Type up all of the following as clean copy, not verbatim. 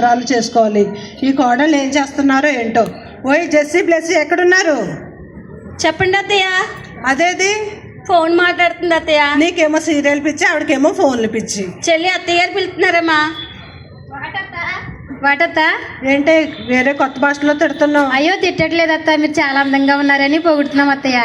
శుభ్రాలు చేసుకోవాలి. ఈ కోడలు ఏం చేస్తున్నారో ఏంటో. ఓయ్ జెస్సీ బ్లెస్సీ ఎక్కడున్నారు? చెప్పండి అత్తయ్య. అదేది ఫోన్ మాట్లాడుతుంది అత్తయ్య. నీకేమో సీరియల్ పిచ్చి, ఆవిడకేమో ఫోన్లు పిచ్చి. చెల్లి అత్తయ్య గారు పిలుస్తున్నారమ్మా. వాటత్త ఏంటి వేరే కొత్త భాషలో తిడుతున్నావు? అయ్యో తిట్టట్లేదు అత్త, మీరు చాలా అందంగా ఉన్నారని పొగుడుతున్నాం అత్తయ్య.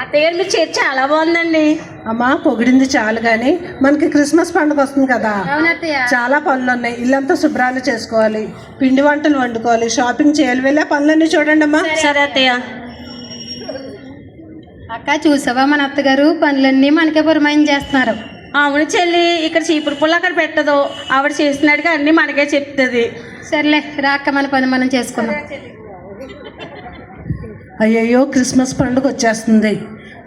అత్తయ్య గారు మీరు చేతి చాలా బాగుందండి. అమ్మా పొగిడింది చాలు కానీ మనకి క్రిస్మస్ పండుగ వస్తుంది కదా, అవునత్తయ్య. చాలా పనులు ఉన్నాయి. ఇల్లంతా శుభ్రాలు చేసుకోవాలి, పిండి వంటలు వండుకోవాలి, షాపింగ్ చేయాలి. వెళ్ళే పనులన్నీ చూడండి అమ్మా. సరే అత్తయ్య. అక్క చూసావా మన అత్తగారు పనులన్నీ మనకే పురమాయం చేస్తున్నారు. అవును చెల్లి, ఇక్కడ చీపురు పుల్ల అక్కడ పెట్టదు, ఆవిడ చేసినట్టుగా అన్నీ మనకే చెప్తుంది. సర్లే రాక మన పని మనం చేసుకున్నాం. అయ్యయ్యో క్రిస్మస్ పండుగ వచ్చేస్తుంది.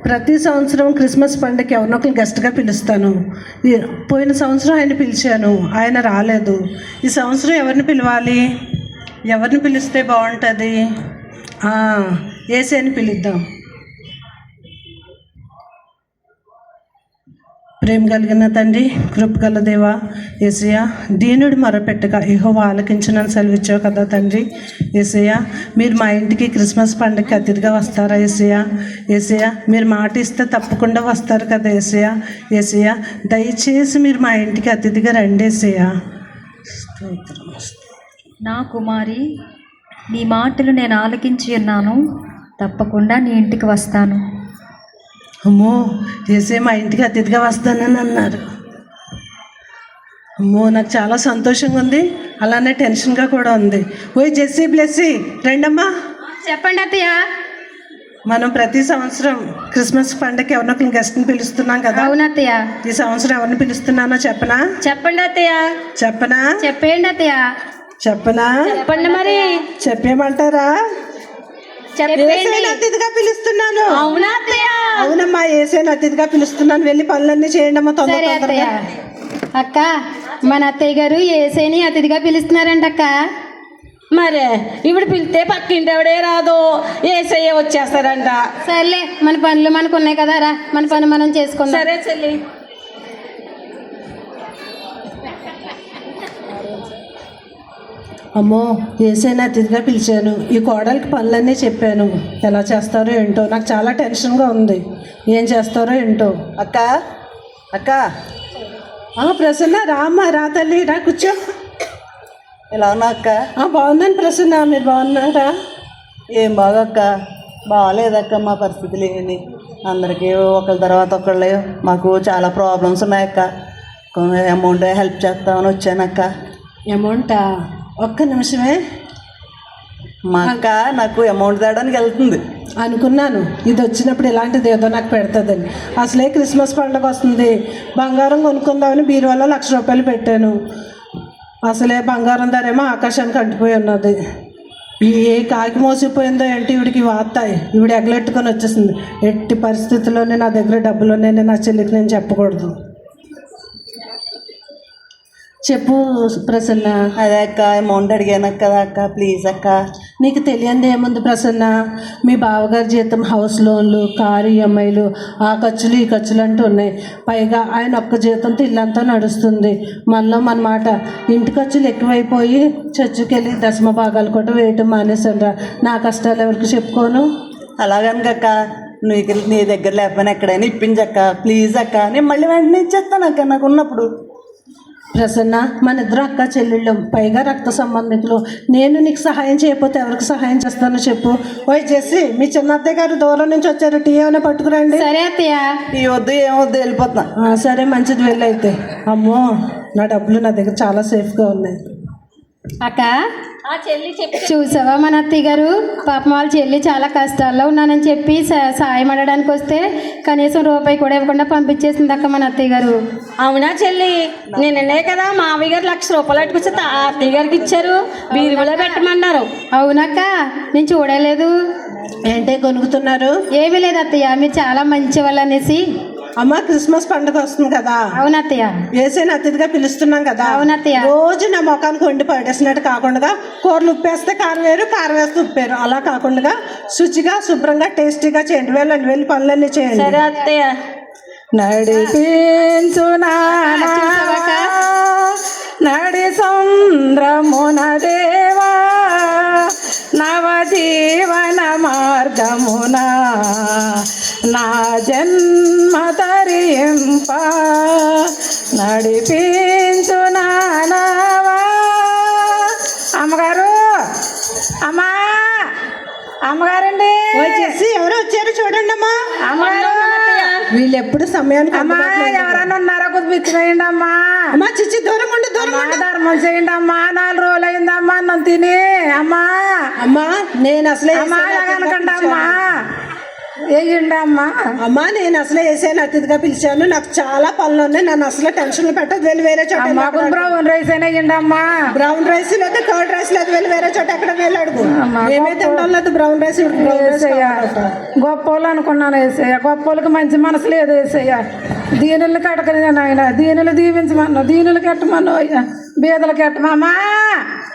ప్రతి సంవత్సరం క్రిస్మస్ పండుగకి ఎవరినొకరు గెస్ట్గా పిలుస్తాను. పోయిన సంవత్సరం ఆయన పిలిచాను, ఆయన రాలేదు. ఈ సంవత్సరం ఎవరిని పిలవాలి? ఎవరిని పిలిస్తే బాగుంటుంది? యేసేని పిలుద్దాం. ప్రేమ కలిగిన తండ్రి, కృపగల దేవ యేసయ్య, దీనుడు మొరపెట్టగా యెహోవా ఆలకించునని సెలవిచ్చావు కదా తండ్రి. యేసయ్య, మీరు మా ఇంటికి క్రిస్మస్ పండుగకి అతిథిగా వస్తారా యేసయ్య? యేసయ్య, మీరు మాట ఇస్తే తప్పకుండా వస్తారు కదా యేసయ్య. యేసయ్య, దయచేసి మీరు మా ఇంటికి అతిథిగా రండి యేసయ్య. నా కుమారి, నీ మాటలు నేను ఆలకించి ఉన్నాను, తప్పకుండా నీ ఇంటికి వస్తాను. అమ్మో యేసయ్య మా ఇంటికి అతిథిగా వస్తానని అన్నారు. అమ్మో నాకు చాలా సంతోషంగా ఉంది, అలానే టెన్షన్గా కూడా ఉంది. ఓయ్ జెస్సీ బ్లెస్సీ రండమ్మా. చెప్పండి అత్తయ్య. మనం ప్రతి సంవత్సరం క్రిస్మస్ పండుగకి ఎవరినొకరు గెస్ట్ని పిలుస్తున్నాం కదా. అవును అత్తయ్య. ఈ సంవత్సరం ఎవరిని పిలుస్తున్నానో చెప్పనా? చెప్పండి అత్తయ్య. చెప్పనా? చెప్పేయండి అత్తయ్య. చెప్పనా? చెప్పండి మరి. చెప్పేయమంటారా? యేసేని అతిథిగా పిలుస్తున్నాను. అవునా అత్తయ్య? అవునమ్మా, యేసేని అతిథిగా పిలుస్తున్నాను. వెళ్ళి పనులన్నీ చేయండి అమ్మా తొందరగా. అక్క, మన అత్తయ్య గారు యేసేని అతిథిగా పిలుస్తున్నారంట అక్క. మరే ఇప్పుడు పిలిస్తే పక్కింటి ఎవడే రాదు, యేసయ్య వచ్చేస్తారంట. సర్లే మన పనులు మనకు ఉన్నాయి కదా, రా మన పని మనం చేసుకుందాం. సరే చెల్లి. అమ్మో యేసేని అతిథిగా పిలిచాను. ఈ కోడలికి పనులన్నీ చెప్పాను. ఎలా చేస్తారో ఏంటో, నాకు చాలా టెన్షన్గా ఉంది. ఏం చేస్తారో ఏంటో. అక్క అక్క ప్రసన్న రామ్మా, రా తల్లి, రా కూర్చో. ఎలా ఉన్నా అక్క? బాగున్నాను ప్రసన్న, మీరు బాగున్నారా? ఏం బాగక్క, బాగాలేదక్క మా పరిస్థితులు ఏమి. అందరికీ ఒకళ్ళ తర్వాత ఒకళ్ళే, మాకు చాలా ప్రాబ్లమ్స్ ఉన్నాయక్క. కొంచెం అమౌంట్ హెల్ప్ చేస్తామని వచ్చానక్క. అమౌంటా? ఒక్క నిమిషమే. మా అక్క నాకు అమౌంట్ తేడానికి వెళ్తుంది. అనుకున్నాను ఇది వచ్చినప్పుడు ఇలాంటిది ఏదో నాకు పెడుతుందని. అసలే క్రిస్మస్ పండుగ వస్తుంది, బంగారం కొనుక్కుందామని బీరువాలో 1,00,000 రూపాయలు పెట్టాను. అసలే బంగారం ధరేమో ఆకాశానికి అంటిపోయి ఉన్నది. ఏ కాకి మోసిపోయిందో ఏంటి ఈవిడికి వార్తాయి. ఈవిడ ఎగలెట్టుకొని వచ్చేసింది. ఎట్టి పరిస్థితుల్లోనే నా దగ్గర డబ్బులు ఉన్నాయని నా చెల్లికి నేను చెప్పకూడదు. చెప్పు ప్రసన్న. అదే అక్క, అమౌంట్ అడిగాను కదా అక్క, ప్లీజ్ అక్క. నీకు తెలియంది ఏముంది ప్రసన్న, మీ బావగారి జీతం, హౌస్ లోన్లు, కారు ఈఎంఐలు, ఆ ఖర్చులు ఈ ఖర్చులు అంటూ ఉన్నాయి. పైగా ఆయన ఒక్క జీతంతో ఇల్లంతా నడుస్తుంది. మనలో మన మాట, ఇంటి ఖర్చులు ఎక్కువైపోయి చర్చికి వెళ్ళి దశమ భాగాలు కూడా వేయటం మానేసండ్రా. నా కష్టాలు ఎవరికి చెప్పుకోను. అలాగనకక్క, నీ దగ్గర లేకపోయినా ఎక్కడైనా ఇప్పించక్క ప్లీజ్ అక్క. నేను మళ్ళీ వెంటనే ఇచ్చేస్తాను అక్క నాకు ఉన్నప్పుడు. ప్రసన్న, మన ఇద్దరు అక్క చెల్లెళ్ళం, పైగా రక్త సంబంధికులు. నేను నీకు సహాయం చేయకపోతే ఎవరికి సహాయం చేస్తానో చెప్పు. ఓయ్ జెస్సీ, మీ చిన్న అత్తయ్య గారు దూరం నుంచి వచ్చారు, టీ ఏమైనా పట్టుకురండి. సరే అత్తయ్య. ఈ వద్దు ఏమొద్దు, వెళ్ళిపోతున్నా. సరే మంచిది, వెళ్ళైతే. అమ్మో నా డబ్బులు నా దగ్గర చాలా సేఫ్గా ఉన్నాయి. అక్క, చూసావా మన అత్తయ్య గారు, పాపం వాళ్ళ చెల్లి చాలా కష్టాల్లో ఉన్నానని చెప్పి సాయం అడగడానికి వస్తే కనీసం రూపాయి కూడా ఇవ్వకుండా పంపించేసింది అక్క మన అత్తయ్య గారు. అవునా చెల్లి, నిన్ననే కదా మావయ్య గారు 1,00,000 రూపాయలు అట్టుకొచ్చి అత్తయ్య గారికి ఇచ్చారు, బీరువాలో పెట్టమన్నారు. అవునక్క, నేను చూడలేదు. ఏంటే కొనుక్కుతున్నారు? ఏమీ లేదు అత్తయ్య, మీరు చాలా మంచి వాళ్ళు అనేసి. అమ్మ క్రిస్మస్ పండుగ వస్తుంది కదా. అవునత్తయ్య. యేసేని అతిథిగా పిలుస్తున్నాం కదా. అవునత్తయ్య. రోజు నా ముఖానికి వండి పడేసినట్టు కాకుండా, కూరలు ఉప్పేస్తే కారం వేరు, కారం వేస్తే ఉప్పేరు, అలా కాకుండా శుచిగా శుభ్రంగా టేస్టీగా చేయండి. వెళ్ళండి పనులన్నీ చేయండి. సరే అత్తయ్య. నడిపించు నడి సంద్రమున దేవా నవజీవన మార్గమున నా జన్మ తరింప నడిపించు నానవా. అమ్మగారు, అమ్మా, అమ్మగారండి. ఎవరు వచ్చారు చూడండి అమ్మా. అమ్మగారు, వీళ్ళు ఎప్పుడు సమయానికి అమ్మా ఎవరైనా ఉన్నారా కుదిపించేయండి అమ్మా. అమ్మా చిచ్చి దూరం ఉండి ధర్మం చేయండి అమ్మా. 4 రోజులు అయిందమ్మా నన్ను తిని. అమ్మా అమ్మా నేను అసలే అమ్మా అనకండి అమ్మా. వేయండి అమ్మా. అమ్మా నేను అసలే వేసాను, అతిథిగా పిలిచాను, నాకు చాలా పనులు ఉన్నాయి, నన్ను అసలు టెన్షన్ పెట్టదు. వెళ్ళి వేరే చోట బ్రౌన్ రైస్ అయినా వేయండి అమ్మా. బ్రౌన్ రైస్ లేదా కర్డ్ రైస్ లేదు, వెళ్ళి వేరే చోట ఎక్కడ వెళ్ళి అడుగు. ఏమైతే ఉండలేదు బ్రౌన్ రైస్. గొప్ప వాళ్ళు అనుకున్నాను వేసేయ, గొప్ప వాళ్ళకి మంచి మనసు లేదు వేసేయ. దీనులు కట్టకని ఆయన, దీనులు దీవించమన్నా, దీనులు కట్టమన్నా, బీదలు కట్టమమ్మా.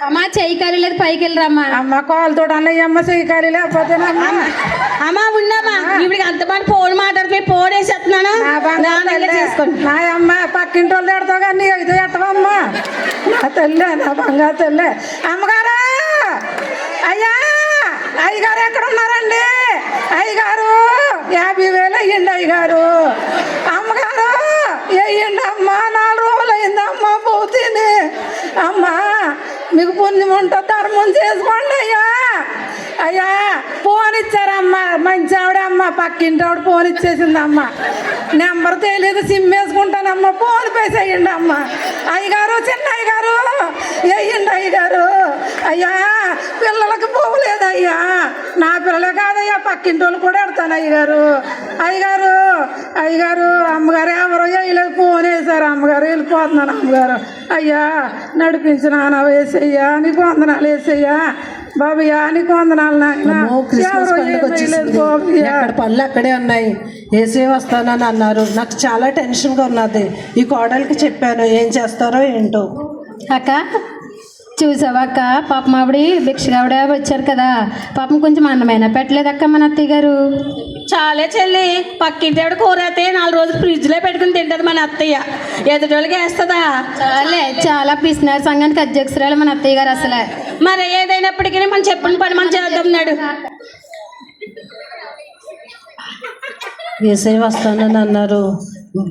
అమ్మా చెయ్యి ఖాళీ లేదు, పైకి వెళ్ళరమ్మా. అమ్మ కాలుతో అన్నయ్యమ్మ చెయ్యి ఖాళీ లేకపోతే అమ్మా ఉండమ్మా. ఇప్పుడు అంతమంది ఫోన్ మాట్లాడితే ఫోన్ వేసేస్తున్నాను. నా అమ్మ పక్కింటి వాళ్ళు ఎడతావు కానీ అయితే ఎట్టవమ్మా. నా తల్లి, నా బంగారు తల్లి. అమ్మగారు, అయ్యా అయ్యగారు ఎక్కడ ఉన్నారండి? అయ్యగారు 50,000 అయ్యండి అయ్యగారు. అమ్మగారు వేయండి అమ్మా. 4 రోజులు అయిందమ్మా పోతేనే. అమ్మా మీకు పుణ్యం ఉంటే ధర్మం చేసుకోండి అయ్యా. అయ్యా ఫోన్ ఇచ్చారమ్మా, మంచి ఆవిడ అమ్మ, పక్కింటి ఆవిడ ఫోన్ ఇచ్చేసిందమ్మా. నెంబర్ తెలియదు, సిమ్ వేసుకుంటానమ్మా, ఫోన్ పే చేయండి అమ్మా. అయ్యగారు, చిన్న అయ్యగారు వేయండి అయ్యగారు. అయ్యా పిల్లలకి పోవలేదు అయ్యా, నా పిల్లలే కాదయ్యా, పక్కింటి వాళ్ళు కూడా ఎడతాను అయ్యగారు. అయ్యగారు, అయ్యగారు అమ్మగారు ఎవరో వేయలేదు, ఫోన్ వేసారు అమ్మగారు, వెళ్ళిపోతున్నాను అమ్మగారు. అయ్యా నడిపించిన వేసయ్యా, నీకు వందనాలు వేసయ్యా. బాబయ్యా నీకు వందనాలు నాయన. పళ్ళు అక్కడే ఉన్నాయి, వేసే వస్తానని అన్నారు. నాకు చాలా టెన్షన్గా ఉన్నది. ఈ కోడలికి చెప్పాను, ఏం చేస్తారో ఏంటో. అక్క చూసావా అక్క, పాపం ఆవిడ భిక్షగావిడ వచ్చారు కదా, పాపం కొంచెం అన్నమైనా పెట్టలేదక్క మన అత్తయ్య గారు. చాలే చెల్లి, పక్కింటి ఆవిడ కూర అయితే 4 రోజులు ఫ్రిడ్జ్లో పెట్టుకుని తింటది మన అత్తయ్య. ఎదుటోళ్ళకి వేస్తుందా? చాలే, చాలా పిసినారు సంఘానికి అధ్యక్షురాలు మన అత్తయ్య గారు అసలే. మరి ఏదైనప్పటికీ మనం చెప్పిన పని మనం చేద్దాం. వేసే వస్తానని అన్నారు.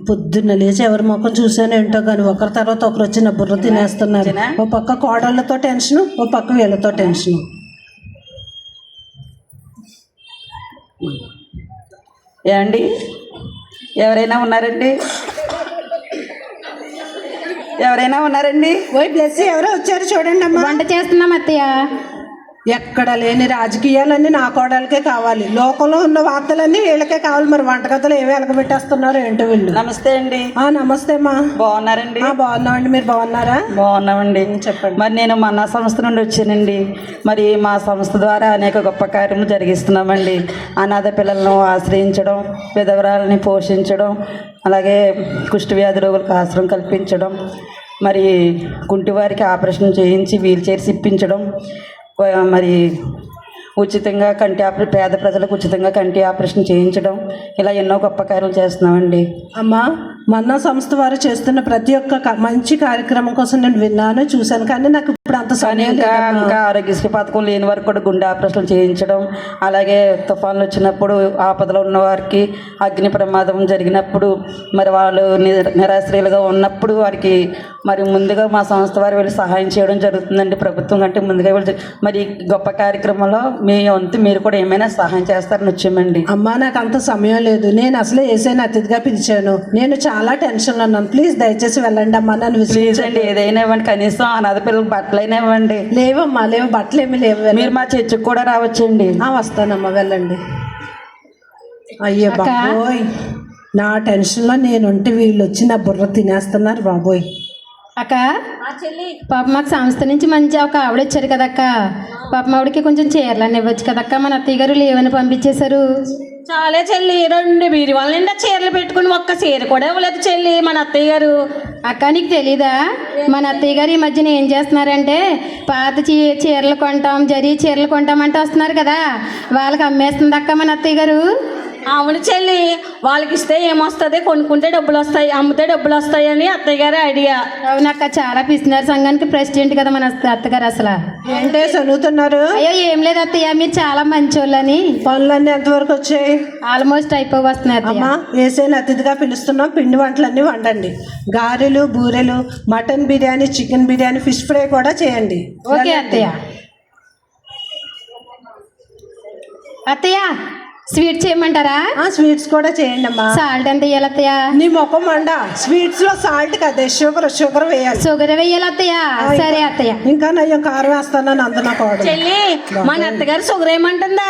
పొద్దున్న లేచి ఎవరి ముఖం చూసాను ఏంటో కానీ ఒకరి తర్వాత ఒకరు వచ్చి నా బుర్ర తినేస్తున్నారు. ఓ పక్క కోడళ్ళతో టెన్షను, ఓ పక్క వీళ్ళతో టెన్షను. ఏమండి ఎవరైనా ఉన్నారండి? ఎవరైనా ఉన్నారండి? ఓయ్ బ్లెస్, ఎవరో వచ్చారు చూడండి అమ్మా. వంట చేస్తున్నాం అత్తయ్య. ఎక్కడ లేని రాజకీయాలన్నీ నా కోడలకే కావాలి, లోకంలో ఉన్న వార్తలన్నీ వీళ్ళకే కావాలి. మరి వంటగదులు ఏమి వెలగబెట్టేస్తున్నారు ఏంటో వీళ్ళు. నమస్తే అండి. నమస్తే అమ్మా. బాగున్నారండి? బాగున్నామండి, మీరు బాగున్నారా? బాగున్నామండి. చెప్పండి. మరి నేను మన సంస్థ నుండి వచ్చానండి. మరి మా సంస్థ ద్వారా అనేక గొప్ప కార్యములు జరిగిస్తున్నామండి. అనాథ పిల్లలను ఆశ్రయించడం, విధవరాలని పోషించడం, అలాగే కుష్ఠవ్యాధి రోగులకు ఆశ్రయం కల్పించడం, మరి కుంటివారికి ఆపరేషన్ చేయించి వీల్ చైర్స్ ఇప్పించడం, మరి ఉచితంగా పేద ప్రజలకు ఉచితంగా కంటి ఆపరేషన్ చేయించడం, ఇలా ఎన్నో గొప్ప కార్యాలు చేస్తున్నామండి. అమ్మా మన్నా సంస్థ వారు చేస్తున్న ప్రతి ఒక్క మంచి కార్యక్రమం కోసం నేను విన్నాను, చూశాను, కానీ నాకు ఇప్పుడు అంత సమయం ఇంకా ఆరోగ్యశ్రీ పథకం లేని వారికి కూడా గుండె ఆపరేషన్ చేయించడం, అలాగే తుఫాన్లు వచ్చినప్పుడు ఆపదలో ఉన్న వారికి, అగ్ని ప్రమాదం జరిగినప్పుడు, మరి వాళ్ళు నిరాశ్రయులుగా ఉన్నప్పుడు వారికి మరి ముందుగా మా సంస్థ వారు వెళ్ళి సహాయం చేయడం జరుగుతుందండి. ప్రభుత్వం కంటే ముందుగా వెళ్ళి మరి గొప్ప కార్యక్రమంలో మీ వంతు మీరు కూడా ఏమైనా సహాయం చేస్తారని వచ్చామండి. అమ్మా నాకు అంత సమయం లేదు, నేను అసలే ఏసైనా అతిథిగా పిలిచాను, నేను చాలా టెన్షన్లో ఉన్నాను, ప్లీజ్ దయచేసి వెళ్ళండి అమ్మా. నన్ను ప్లీజ్ అండి, ఏదైనా ఇవ్వండి, కనీసం అనాథ పిల్లలకు బట్టలైనా ఇవ్వండి. లేవమ్మా, లేవు, బట్టలు ఏమి లేవు. మీరు మా చర్చికి కూడా రావచ్చండి. వస్తానమ్మా, వెళ్ళండి. అయ్యో బాబోయ్, నా టెన్షన్లో నేనుంటే వీళ్ళు వచ్చి నా బుర్ర తినేస్తున్నారు బాబోయ్. అక్క పాప మాకు సంస్థ నుంచి మంచి ఒక ఆవిడ వచ్చారు కదక్క, పాపం ఆవిడకి కొంచెం చీరలన్నీ ఇవ్వచ్చు కదక్క. మన అత్తయ్య గారు లేవని పంపించేశారు. చాలే చెల్లి, 2 బీరి వాళ్ళ నిండా చీరలు పెట్టుకుని ఒక్క చీర కూడా ఇవ్వలేదు చెల్లి మన అత్తయ్య గారు. అక్క నీకు తెలీదా, మన అత్తయ్య గారు ఈ మధ్యన ఏం చేస్తున్నారంటే పాత చీరలు కొంటాం, జరీ చీరలు కొంటామంటే వస్తున్నారు కదా, వాళ్ళకి అమ్మేస్తుంది అక్క మన అత్తయ్య గారు. అవును చెల్లి, వాళ్ళకి ఇస్తే ఏమొస్తుంది, కొనుక్కుంటే డబ్బులు వస్తాయి, అమ్మితే డబ్బులు వస్తాయి అని అత్తయ్య గారి ఐడియా. అవునక్క, చాలా పిసినారు సంఘానికి ప్రెసిడెంట్ కదా మన అత్తగారు అసలు. ఏంటే చదువుతున్నారు? అయ్యో ఏం లేదు అత్తయ్య, మీరు చాలా మంచోళ్ళని. పనులన్నీ ఎంతవరకు వచ్చాయి? ఆల్మోస్ట్ అయిపోవస్తున్నాయి అత్తయ్య. అమ్మా, ఏసైనా అతిథిగా పిలుస్తున్నాం, పిండి వంటలన్నీ వండండి. గారెలు, బూరెలు, mutton biryani, chicken biryani, fish fry కూడా చేయండి. ఓకే అత్తయ్య. అత్తయ్య స్వీట్ చేయమంటారా? స్వీట్స్ కూడా చేయండి అమ్మా. సాల్ట్ ఎంత వేయాలి అత్తయ్య? నీ ముఖం మండ, స్వీట్స్ లో సాల్ట్ కదే, షుగర్ వేయాలి. షుగర్ వేయాలి అత్తయ్య. సరే అత్తయ్య. ఇంకా నయ్యం కారం వేస్తానని అందున కోడ. చెల్లి, మన అత్తగారు షుగర్ ఏమంటుందా?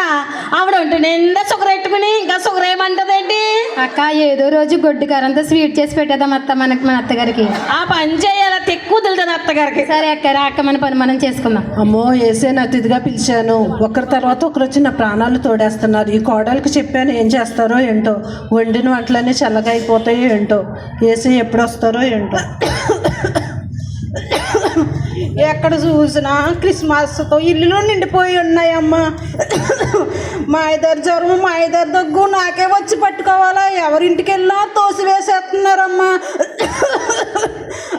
ఆవిడ ఉంటుంది నిండా షుగర్ పెట్టుకుని ఇంకా షుగర్ ఏమంటదేంటి? అక్క ఏదో రోజు గొడ్డు కారంతో స్వీట్ చేసి పెట్టేద్దాం అత్త మన అత్తగారికి. ఆ పని చేయాలి, ఎక్కువ వదులుతుంది అత్తగారికి. సరే అక్క, అక్క మన పని మనం చేసుకుందాం. అమ్మో, ఏసైనా అతిథిగా పిలిచాను, ఒకరి తర్వాత ఒకరు వచ్చి నా ప్రాణాలు తోడేస్తున్నారు. ఈ కోడలికి చెప్పాను ఏం చేస్తారో ఏంటో, వండిన వంటలన్నీ చల్లగా అయిపోతాయో ఏంటో, ఏసీ ఎప్పుడు వస్తారో ఏంటో. ఎక్కడ చూసినా క్రిస్మస్తో ఇల్లులో నిండిపోయి ఉన్నాయమ్మా. మా ఇద్దరు జ్వరం, మా ఇద్దరు దగ్గు నాకే వచ్చి పట్టుకోవాలా? ఎవరింటికి వెళ్ళినా తోసివేసేస్తున్నారమ్మా.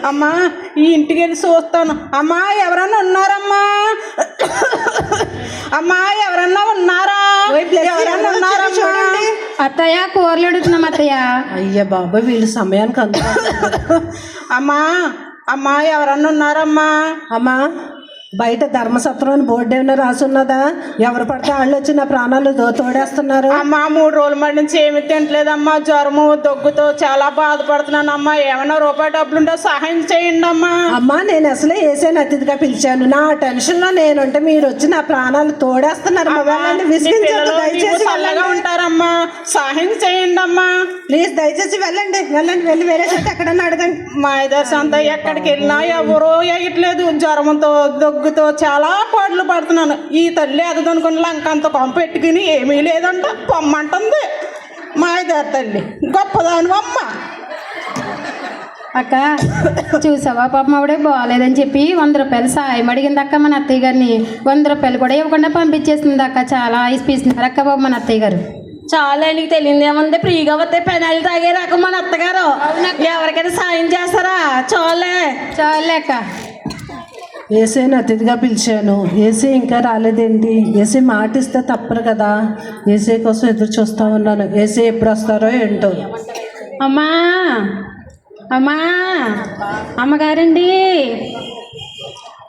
అమ్మా, ఈ ఇంటికి వెళ్ళి చూస్తాను. అమ్మా, ఎవరన్నా ఉన్నారమ్మా? అమ్మా, ఎవరన్నా ఉన్నారా? ఎవరన్నా ఉన్నారా చూడండి. అత్తయ్య కూరలు అడుగుతున్నాం అత్తయ్య. అయ్యా బాబా, వీళ్ళు సమయానికి అందుతారు. అమ్మా, అమ్మా, ఎవరన్నా ఉన్నారమ్మా? అమ్మా, బయట ధర్మసత్రం అని బోర్డు ఏమైనా రాసున్నదా? ఎవరు పడితే వాళ్ళు వచ్చి నా ప్రాణాలు తోడేస్తున్నారు. అమ్మా, 3 రోజుల మధ్య నుంచి ఏమి తింటలేదమ్మా. జ్వరము దగ్గుతో చాలా బాధపడుతున్నానమ్మా. ఏమైనా రూపాయి డబ్బులుంటే సహాయం చేయండి అమ్మా. అమ్మా, నేను అసలే ఏసైనా అతిథిగా పిలిచాను. నా టెన్షన్లో నేనుంటే మీరు వచ్చి నా ప్రాణాలు తోడేస్తున్నారు. దయచేసి చల్లగా ఉంటారమ్మా, సహాయం చేయండి అమ్మా. ప్లీజ్ దయచేసి వెళ్ళండి, వెళ్ళి వేరే చోట ఎక్కడన్నా అడగండి. మా ఇద్దరు సంత ఎక్కడికి వెళ్ళినా ఎవరో వేయట్లేదు. జ్వరంతో దగ్గుతో చాలా పాటలు పడుతున్నాను. ఈ తల్లి అదనుకుని లంకంత కొంప పెట్టుకుని ఏమీ లేదంట పొమ్మంటుంది. మా ఇద్దరు తల్లి గొప్పదాను అమ్మ. అక్క చూసావా, పాపం ఆవిడే బాగాలేదని చెప్పి 100 రూపాయలు సాయం అడిగింది అక్క మన అత్తయ్య గారిని. 100 రూపాయలు కూడా ఇవ్వకుండా పంపించేస్తుంది అక్క. చాలా ఐస్పీసినారు అక్క బాబు మన అత్తయ్య గారు. చాలా నీకు తెలియదు ఏముంది, ఫ్రీగా వస్తే పెనాలు తాగే రకం మన అత్తగారు. ఎవరికైనా సాయం చేస్తారా? చాలే అక్క. ఏసీని అతిథిగా పిలిచాను, ఏసీ ఇంకా రాలేదేంటి? ఏసీ మాట ఇస్తే తప్పరు కదా. ఏసీ కోసం ఎదురు చూస్తూ ఉన్నాను. ఏసీ ఎప్పుడు వస్తారో ఏంటో. అమ్మా, అమ్మా, అమ్మగారండి,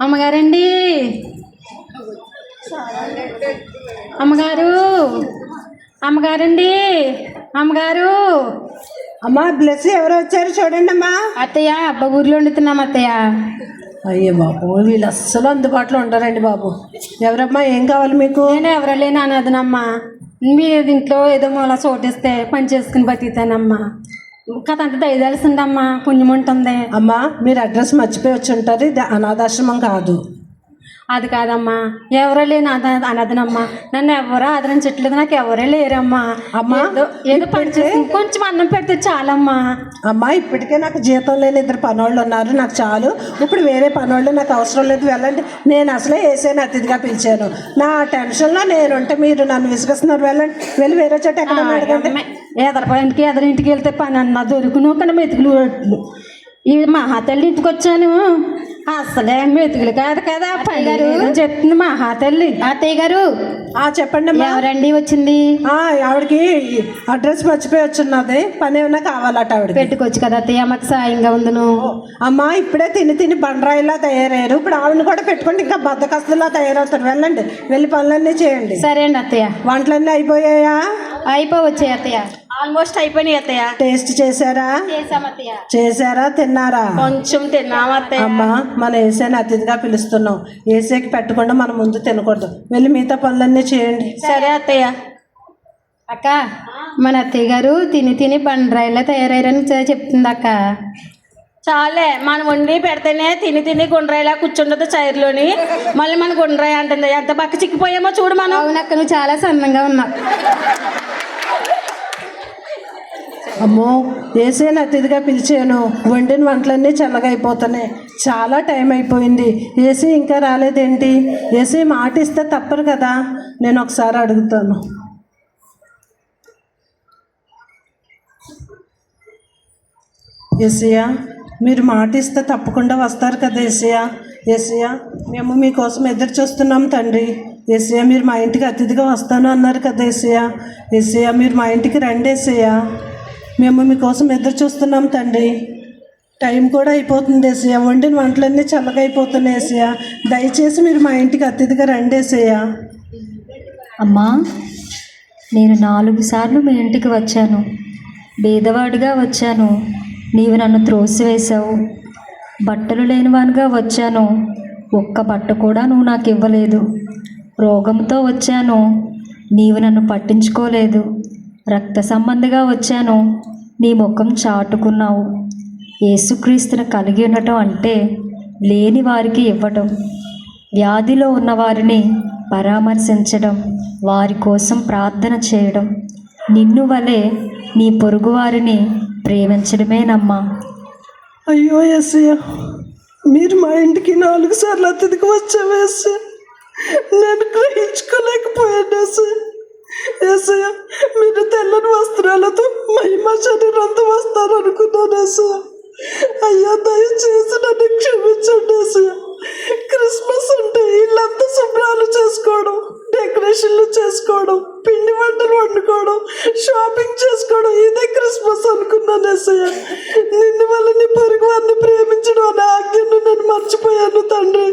అమ్మగారండి, అమ్మగారు, అమ్మగారండి, అమ్మగారు. అమ్మా, బ్లెస్ ఎవరు వచ్చారు చూడండి అమ్మా. అత్తయ్య, అబ్బా ఊర్లో వండుతున్నాం అత్తయ్య. అయ్యో బాబు, వీళ్ళు అస్సలు అందుబాటులో ఉండరండి బాబు. ఎవరమ్మా, ఏం కావాలి మీకు? నేను ఎవరో లేని అన్నదనమ్మా. మీ ఇంట్లో ఏదో మూల చోటిస్తే పని చేసుకుని బతుకుతానమ్మా. కథ అంతా దయదలిసిందమ్మా, పుణ్యం ఉంటుంది. అమ్మా, మీరు అడ్రస్ మర్చిపోయి వచ్చి ఉంటారు. ఇది అనాథాశ్రమం కాదు. అది కాదమ్మా, ఎవరో లేని అన్నదనమ్మా. నన్ను ఎవరో ఆదరించట్లేదు, నాకు ఎవరే లేరమ్మా. అమ్మా, ఏదో పని చేసి కొంచెం అన్నం పెడితే చాలమ్మా. అమ్మా, ఇప్పటికే నాకు జీతం లేని 2 పనోళ్ళు ఉన్నారు, నాకు చాలు. ఇప్పుడు వేరే పనోళ్ళు నాకు అవసరం లేదు, వెళ్ళండి. నేను అసలే ఏసైనా అతిథిగా పిలిచాను. నా టెన్షన్లో నేనుంటే మీరు నన్ను విసిగిస్తున్నారు. వెళ్ళి వేరే చోట ఎక్కడ అడగండి. ఎదరింటికి వెళ్తే పని అన్న దొరుకును కానీ మెతుకులు ఇవి మహాతల్లి ఇంటికి వచ్చాను. అసలే మెతుకులు కాదు కదా చెప్తుంది మహాతల్లి. అత్తయ్య గారు చెప్పండి అమ్మా. ఎవరండి వచ్చింది? ఆవిడకి అడ్రస్ మర్చిపోయి వచ్చిన్నది, పని ఏమైనా కావాలట. ఆవిడ పెట్టుకోవచ్చు కదా అత్తయ్య, మాకు సాయంగా ఉందును. అమ్మా, ఇప్పుడే తిని బండరాయిలా తయారయ్యారు. ఇప్పుడు ఆవిడని కూడా పెట్టుకుంటే ఇంకా బద్దకస్తులా తయారవుతారు. వెళ్ళండి, వెళ్ళి పనులన్నీ చేయండి. సరే అండి అత్తయ్య. వంటలన్నీ అయిపోయాయా? అయిపోవచ్చాయి అత్తయ్య. ఆల్మోస్ట్ అయిపోయినాయి అత్తయ్య. టేస్ట్ చేశారా? చేశారా? తిన్నారా? కొంచెం తిన్నాం అత్తయ్య. అమ్మా, మన ఏసైని అతిథిగా పిలుస్తున్నాం. ఏసైకి పెట్టకుండా మనం ముందు తినకూడదు. వెళ్ళి మిగతా పనులన్నీ చేయండి. సరే అత్తయ్య. అక్క, మన అత్తయ్య గారు తిని బండరాయిలా తయారయ్యారని చెప్తుంది అక్క. చాలే, మనం వండి పెడితేనే తిని గుండ్రాయిలా కూర్చుంటుంది చైర్లోని. మళ్ళీ మన గుండ్రాయి అంటుంది. ఎంత పక్క చిక్కిపోయామో చూడు మనం. అవునక్క, నువ్వు చాలా సన్నంగా ఉన్నావు. అమ్మో, ఏసైనా అతిథిగా పిలిచాను, వండిన వంటలన్నీ చల్లగా అయిపోతున్నాయి. చాలా టైం అయిపోయింది, ఏసీ ఇంకా రాలేదేంటి? ఏసీ మాట ఇస్తే తప్పరు కదా. నేను ఒకసారి అడుగుతాను. యేసయ్య మీరు మాట ఇస్తే తప్పకుండా వస్తారు కదా యేసయ్య. యేసయ్య మేము మీకోసం ఎదురు చూస్తున్నాం తండ్రి. యేసయ్య మీరు మా ఇంటికి అతిథిగా వస్తాను అన్నారు కదా యేసయ్య. యేసయ్య మీరు మా ఇంటికి రండి యేసయ్య. మేము మీకోసం ఎదురు చూస్తున్నాం తండ్రి. టైం కూడా అయిపోతుంది యేసయ్య. వండిన వంటలన్నీ చల్లగా అయిపోతున్నాయి యేసయ్య. దయచేసి మీరు మా ఇంటికి అతిథిగా రండి యేసయ్య. అమ్మా, నేను 4 సార్లు మీ ఇంటికి వచ్చాను. బీదవాడిగా వచ్చాను, నీవు నన్ను త్రోసివేశావు. బట్టలు లేనివానిగా వచ్చాను, ఒక్క బట్ట కూడా నువ్వు నాకు ఇవ్వలేదు. రోగంతో వచ్చాను, నీవు నన్ను పట్టించుకోలేదు. రక్త సంబంధిగా వచ్చాను, నీ ముఖం చాటుకున్నావు. యేసుక్రీస్తుని కలిగి ఉండటం అంటే లేని వారికి ఇవ్వటం, వ్యాధిలో ఉన్న వారిని పరామర్శించడం, వారి కోసం ప్రార్థన చేయడం, నిన్ను వలె నీ పొరుగువారిని ప్రేమించడమేనమ్మా. అయ్యో యేసయ్య, మీరు మా ఇంటికి 4 సార్లు అతిథికి వచ్చావేసయ్య. నేను గ్రహించుకోలేకపోయాను యేసయ్య. యేసయ్య మీరు తెల్లని వస్త్రాలతో మహిమ శరీరంతో వస్తారనుకున్నాను యేసయ్య. అయ్యా దయచేసి నన్ను క్షమించండి యేసయ్య. క్రిస్మస్ అంటే ఇల్లంతా శుభ్రాలు చేసుకోవడం, డెకరేషన్లు చేసుకోవడం, పిండి వంటలు వండుకోవడం, షాపింగ్ చేసుకోవడం, ఇదే క్రిస్మస్ అనుకున్నాను యేసయ్య. నిన్ను వల్ల నీ పొరుగు వారిని ప్రేమించడం అనే ఆజ్ఞను నేను మర్చిపోయాను తండ్రి.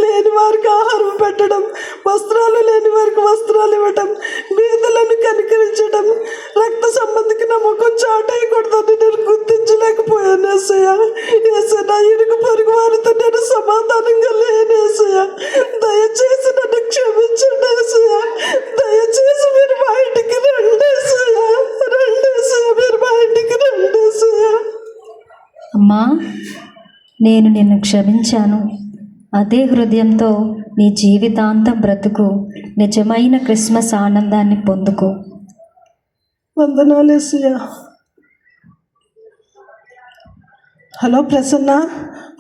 లేని వారికి ఆహారం పెట్టడం, వస్త్రాలు లేని వారికి వస్త్రాలు ఇవ్వడం, బీదలను కనికరించడం, రక్త సంబంధికి నా ముఖం చాటేయకూడదని నేను గుర్తించలేకపోయాను యేసయ్య. యేసయ్య నా ఇరుగు పొరుగు వారితో నేను సమాధానంగా లేను యేసయ్య. దయచేసి నన్ను క్షమించండి యేసయ్య. దయచేసి మీరు మా ఇంటికి రండి యేసయ్య. రండి యేసయ్య, మీరు మా ఇంటికి రండి యేసయ్య. అమ్మా, నేను నిన్ను క్షమించాను. అదే హృదయంతో నీ జీవితాంతం బ్రతుకు. నిజమైన క్రిస్మస్ ఆనందాన్ని పొందుకో. వందనాలు యేసయ్య. హలో ప్రసన్న,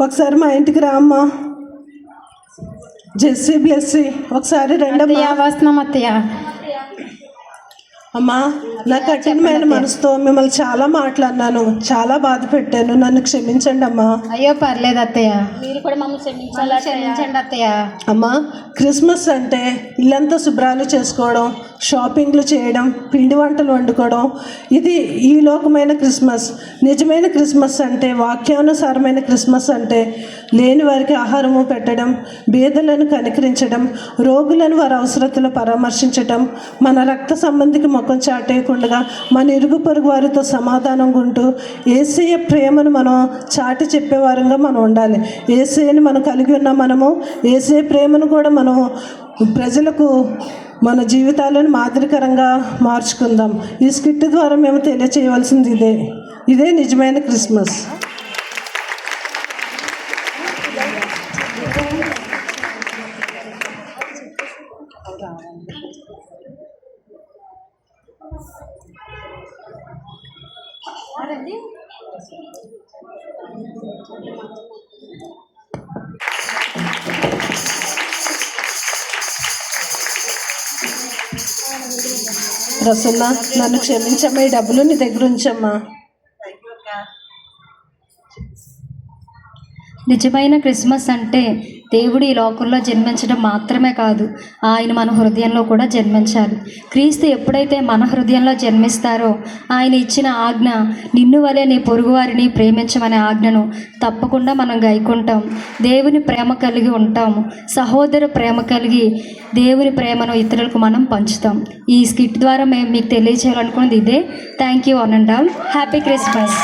ఒకసారి మా ఇంటికి రా అమ్మా. జెస్సీ బ్లెస్సీ ఒకసారి రండమ్మా. వస్తున్నాం అత్తయ్య. అమ్మా, నా కఠినమైన మనసుతో మిమ్మల్ని చాలా మాట్లాడినాను, చాలా బాధ పెట్టాను, నన్ను క్షమించండి అమ్మా. అయ్యో పర్లేదు అత్తయ్య, మీరు కూడా మమ్మల్ని క్షమించాలి. క్షమించండి అత్తయ్య. అమ్మా, క్రిస్మస్ అంటే ఇల్లంతా శుభ్రాలు చేసుకోవడం, షాపింగ్లు చేయడం, పిండి వంటలు వండుకోవడం, ఇది ఈ లోకమైన క్రిస్మస్. నిజమైన క్రిస్మస్ అంటే, వాక్యానుసారమైన క్రిస్మస్ అంటే లేని వారికి ఆహారము పెట్టడం, బీదలను కనికరించడం, రోగులను వారి అవసరతలు పరామర్శించడం, మన రక్త సంబంధికి ముఖం చాటేయకుండా మన ఇరుగు పొరుగు వారితో సమాధానంగా ఉంటూ యేసయ్య ప్రేమను మనం చాటి చెప్పేవారంగా మనం ఉండాలి. యేసయ్యని మనం కలిగి ఉన్న మనము యేసయ్య ప్రేమను కూడా మనం ప్రజలకు మన జీవితాలను మాదిరికరంగా మార్చుకుందాం. ఈ స్కిట్ ద్వారా మేము తెలియచేయవలసింది ఇదే నిజమైన క్రిస్మస్. ప్రసన్న, నన్ను క్షమించమ్మా. ఈ డబ్బులు నీ దగ్గర ఉంచమ్మా. నిజమైన క్రిస్మస్ అంటే దేవుడు ఈ లోకంలో జన్మించడం మాత్రమే కాదు, ఆయన మన హృదయంలో కూడా జన్మించాలి. క్రీస్తు ఎప్పుడైతే మన హృదయంలో జన్మిస్తారో ఆయన ఇచ్చిన ఆజ్ఞ, నిన్ను వలె నీ పొరుగువారిని ప్రేమించమనే ఆజ్ఞను తప్పకుండా మనం గైకుంటాం. దేవుని ప్రేమ కలిగి ఉంటాము. సహోదర ప్రేమ కలిగి దేవుని ప్రేమను ఇతరులకు మనం పంచుతాం. ఈ స్కిట్ ద్వారా మేము మీకు తెలియచేయాలనుకున్నది ఇదే. Thank you on and all. Happy Christmas.